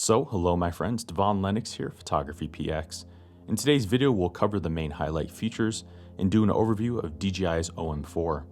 So, hello my friends, Devaun Lennox here, PhotographyPX. In today's video, we'll cover the main highlight features and do an overview of DJI's OM4.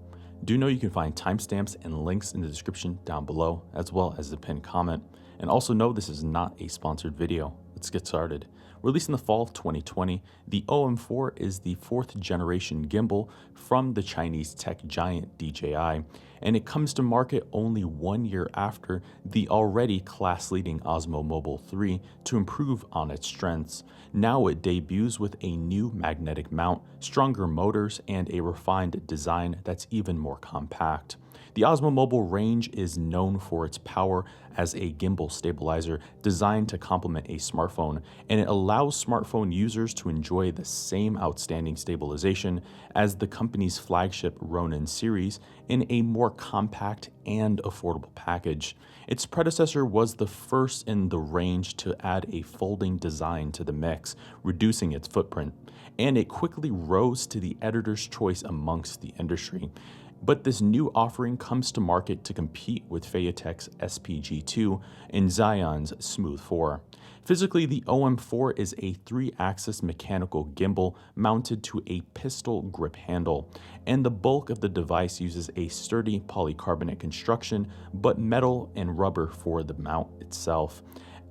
Do know you can find timestamps and links in the description down below, as well as the pinned comment. And also know this is not a sponsored video. Let's get started. Released in the fall of 2020, the OM4 is the fourth generation gimbal from the Chinese tech giant DJI, and it comes to market only 1 year after the already class-leading Osmo Mobile 3 to improve on its strengths. Now it debuts with a new magnetic mount, stronger motors, and a refined design that's even more compact. The Osmo Mobile range is known for its power as a gimbal stabilizer designed to complement a smartphone, and it allows smartphone users to enjoy the same outstanding stabilization as the company's flagship Ronin series in a more compact and affordable package. Its predecessor was the first in the range to add a folding design to the mix, reducing its footprint, and it quickly rose to the editor's choice amongst the industry. But this new offering comes to market to compete with Photog's SPG2 and Xion's Smooth 4. Physically, the OM4 is a 3-axis mechanical gimbal mounted to a pistol grip handle, and the bulk of the device uses a sturdy polycarbonate construction, but metal and rubber for the mount itself.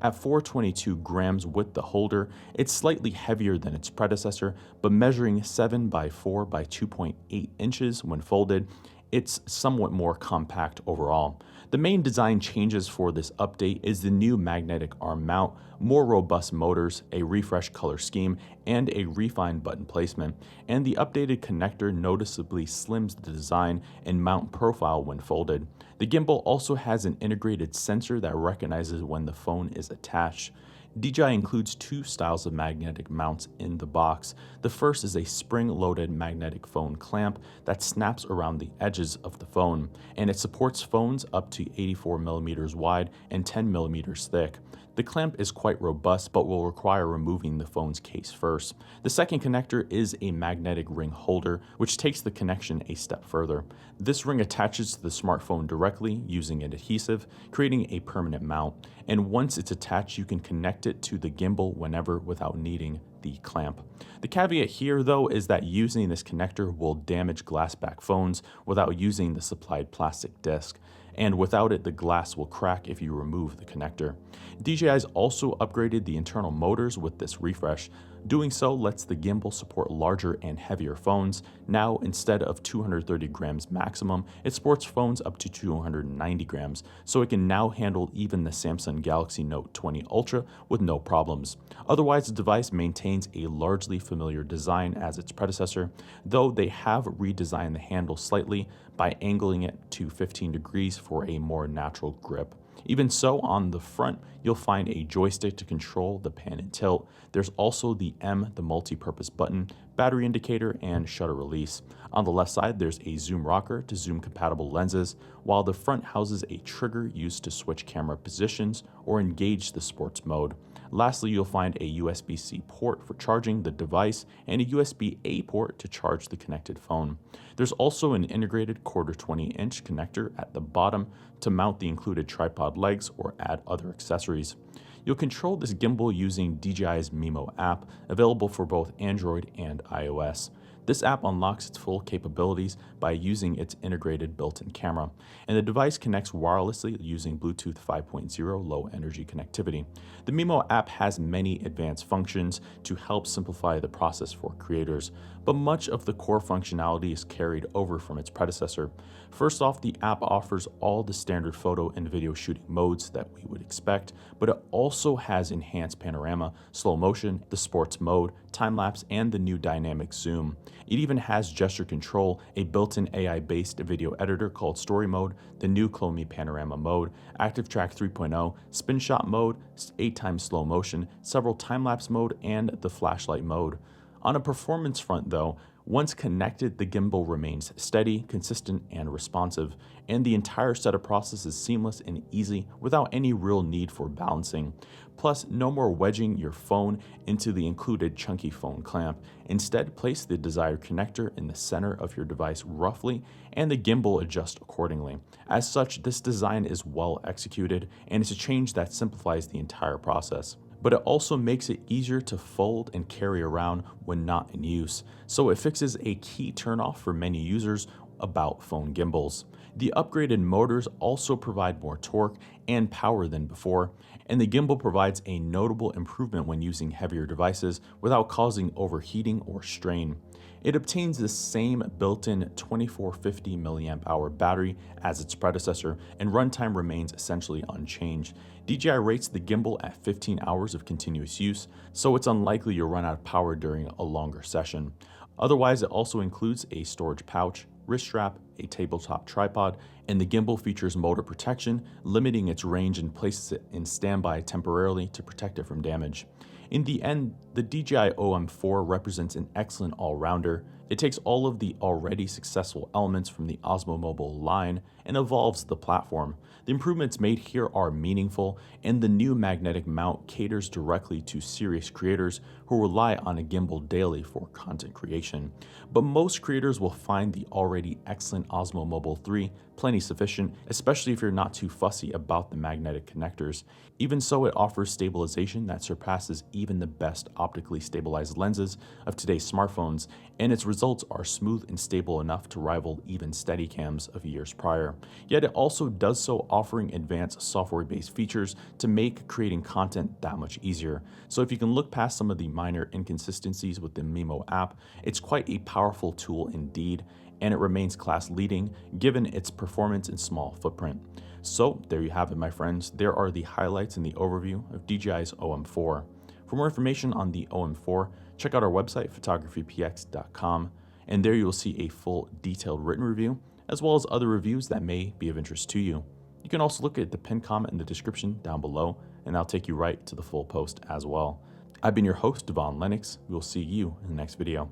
At 422 grams with the holder, it's slightly heavier than its predecessor, but measuring 7 by 4 by 2.8 inches when folded, it's somewhat more compact overall. The main design changes for this update is the new magnetic arm mount, more robust motors, a refreshed color scheme, and a refined button placement, and the updated connector noticeably slims the design and mount profile when folded. The gimbal also has an integrated sensor that recognizes when the phone is attached. DJI includes 2 styles of magnetic mounts in the box. The first is a spring-loaded magnetic phone clamp that snaps around the edges of the phone, and it supports phones up to 84mm wide and 10mm thick. The clamp is quite robust but will require removing the phone's case first. The second connector is a magnetic ring holder, which takes the connection a step further. This ring attaches to the smartphone directly using an adhesive, creating a permanent mount, and once it's attached you can connect it to the gimbal whenever without needing the clamp. The caveat here though is that using this connector will damage glassback phones without using the supplied plastic disc, and without it the glass will crack if you remove the connector. DJI's also upgraded the internal motors with this refresh. Doing so lets the gimbal support larger and heavier phones. Now, instead of 230 grams maximum, it supports phones up to 290 grams, so it can now handle even the Samsung Galaxy Note 20 Ultra with no problems. Otherwise, the device maintains a largely familiar design as its predecessor, though they have redesigned the handle slightly by angling it to 15 degrees for a more natural grip. Even so, on the front, you'll find a joystick to control the pan and tilt. There's also the the multi-purpose button, battery indicator, and shutter release. On the left side, there's a zoom rocker to zoom compatible lenses, while the front houses a trigger used to switch camera positions or engage the sports mode. Lastly, you'll find a USB-C port for charging the device and a USB-A port to charge the connected phone. There's also an integrated 1/4-20-inch connector at the bottom to mount the included tripod legs or add other accessories. You'll control this gimbal using DJI's Mimo app, available for both Android and iOS. This app unlocks its full capabilities by using its integrated built-in camera, and the device connects wirelessly using Bluetooth 5.0 low-energy connectivity. The Mimo app has many advanced functions to help simplify the process for creators, but much of the core functionality is carried over from its predecessor. First off, the app offers all the standard photo and video shooting modes that we would expect, but it also has enhanced panorama, slow motion, the sports mode, time-lapse, and the new dynamic zoom. It even has gesture control, a built-in AI-based video editor called Story Mode, the new Clone Panorama mode, Active Track 3.0, Spin Shot mode, 8x slow motion, several time-lapse mode, and the flashlight mode. On a performance front though, Once connected, the gimbal remains steady, consistent, and responsive, and the entire setup process is seamless and easy without any real need for balancing. Plus, no more wedging your phone into the included chunky phone clamp. Instead, place the desired connector in the center of your device roughly, and the gimbal adjusts accordingly. As such, this design is well executed, and it's a change that simplifies the entire process. But it also makes it easier to fold and carry around when not in use, so it fixes a key turnoff for many users about phone gimbals. The upgraded motors also provide more torque and power than before, and the gimbal provides a notable improvement when using heavier devices without causing overheating or strain. It obtains the same built-in 2450 mAh battery as its predecessor, and runtime remains essentially unchanged. DJI rates the gimbal at 15 hours of continuous use, so it's unlikely you'll run out of power during a longer session. Otherwise, it also includes a storage pouch, wrist strap, a tabletop tripod, and the gimbal features motor protection, limiting its range and places it in standby temporarily to protect it from damage. In the end, the DJI OM4 represents an excellent all-rounder. It takes all of the already successful elements from the Osmo Mobile line and evolves the platform. The improvements made here are meaningful, and the new magnetic mount caters directly to serious creators who rely on a gimbal daily for content creation. But most creators will find the already excellent Osmo Mobile 3 plenty sufficient, especially if you're not too fussy about the magnetic connectors. Even so, it offers stabilization that surpasses even the best optically stabilized lenses of today's smartphones, and its results are smooth and stable enough to rival even Steadicams of years prior. Yet it also does so offering advanced software-based features to make creating content that much easier. So if you can look past some of the minor inconsistencies with the Mimo app, it's quite a powerful tool indeed, and it remains class-leading given its performance and small footprint. So there you have it, my friends. There are the highlights in the overview of DJI's OM4. For more information on the OM4, check out our website, photographypx.com, and there you will see a full detailed written review, as well as other reviews that may be of interest to you. You can also look at the pinned comment in the description down below, and I'll take you right to the full post as well. I've been your host, Devaun Lennox. We will see you in the next video.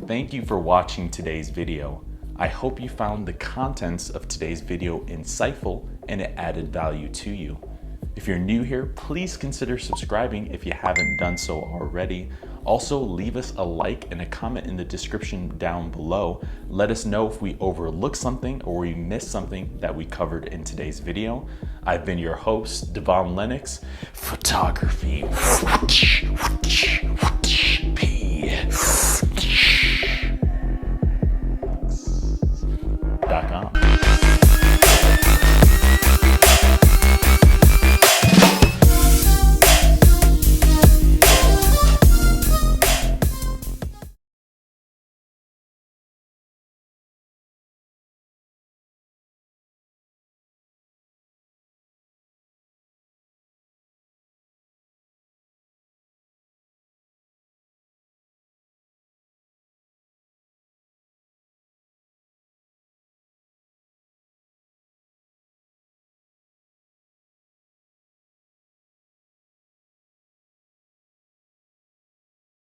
Thank you for watching today's video. I hope you found the contents of today's video insightful and it added value to you. If you're new here, please consider subscribing if you haven't done so already. Also, leave us a like and a comment in the description down below. Let us know if we overlooked something or we missed something that we covered in today's video. I've been your host, Devaun Lennox. Photography.com.